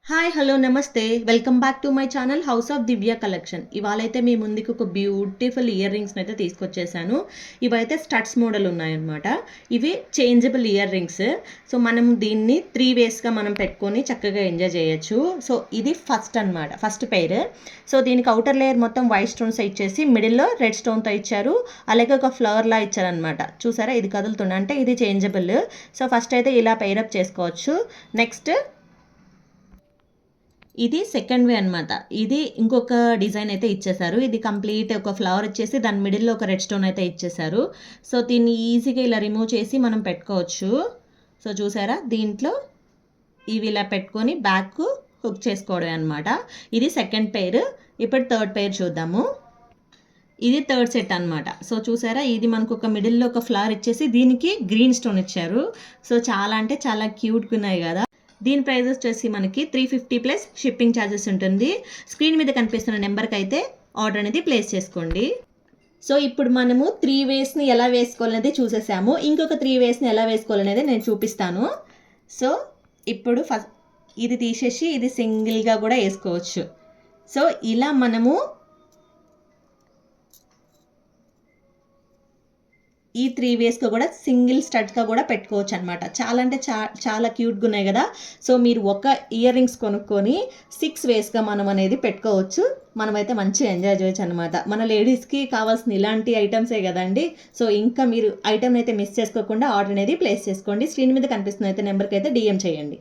Hi hello నమస్తే welcome back to my channel house of Divya collection. ఇవాళైతే మీ ముందుకు ఒక బ్యూటిఫుల్ ఇయర్ రింగ్స్ని అయితే తీసుకొచ్చేసాను. ఇవైతే స్టడ్స్ మోడల్ ఉన్నాయన్నమాట. ఇవి చేంజబుల్ ఇయర్ రింగ్స్. సో మనం దీన్ని 3 వేస్గా మనం పెట్టుకొని చక్కగా ఎంజాయ్ చేయొచ్చు. సో ఇది ఫస్ట్ పెయిర్. సో దీనికి అవుటర్ లేయర్ మొత్తం వైట్ స్టోన్స్ ఇచ్చేసి మిడిల్లో రెడ్ స్టోన్తో ఇచ్చారు. అలాగే ఒక ఫ్లవర్లా ఇచ్చారనమాట. చూసారా, ఇది కదులుతుంది అంటే ఇది చేంజబుల్. సో ఫస్ట్ అయితే ఇలా పెయిరప్ చేసుకోవచ్చు. నెక్స్ట్ ఇది సెకండ్ వే అనమాట. ఇది ఇంకొక డిజైన్ అయితే ఇచ్చేసారు. ఇది కంప్లీట్ ఒక ఫ్లవర్ ఇచ్చేసి దాని మిడిల్లో ఒక రెడ్ స్టోన్ అయితే ఇచ్చేసారు. సో దీన్ని ఈజీగా ఇలా రిమూవ్ చేసి మనం పెట్టుకోవచ్చు. సో చూసారా, దీంట్లో ఇవి ఇలా పెట్టుకొని బ్యాక్ హుక్ చేసుకోవడం అనమాట. ఇది సెకండ్ పెయిర్. ఇప్పుడు థర్డ్ పెయిర్ చూద్దాము. ఇది థర్డ్ సెట్ అనమాట. సో చూసారా, ఇది మనకు ఒక మిడిల్లో ఒక ఫ్లవర్ ఇచ్చేసి దీనికి గ్రీన్ స్టోన్ ఇచ్చారు. సో చాలా అంటే చాలా క్యూట్గా ఉన్నాయి కదా. దీని ప్రైస్ వచ్చేసి మనకి 350 ప్లస్ షిప్పింగ్ ఛార్జెస్ ఉంటుంది. స్క్రీన్ మీద కనిపిస్తున్న నెంబర్కి అయితే ఆర్డర్ అనేది ప్లేస్ చేసుకోండి. సో ఇప్పుడు మనము 3 వేస్ని ఎలా వేసుకోవాలనేది చూసేసాము. ఇంకొక 3 వేస్ని ఎలా వేసుకోవాలనేది నేను చూపిస్తాను. సో ఇప్పుడు ఫస్ట్ ఇది తీసేసి ఇది సింగిల్గా కూడా వేసుకోవచ్చు. సో ఇలా మనము ఈ 3 వేస్గా కూడా సింగిల్ స్టడ్స్గా కూడా పెట్టుకోవచ్చు అనమాట. చాలా అంటే చాలా క్యూట్గా ఉన్నాయి కదా. సో మీరు ఒక ఇయర్ రింగ్స్ కొనుక్కొని 6 వేస్గా మనం అనేది పెట్టుకోవచ్చు. మనమైతే మంచిగా ఎంజాయ్ చేయొచ్చు అనమాట. మన లేడీస్కి కావాల్సిన ఇలాంటి ఐటమ్సే కదండి. సో ఇంకా మీరు ఐటమ్ అయితే మిస్ చేసుకోకుండా ఆర్డర్ అనేది ప్లేస్ చేసుకోండి. స్క్రీన్ మీద కనిపిస్తున్న అయితే నెంబర్కి అయితే DM చేయండి.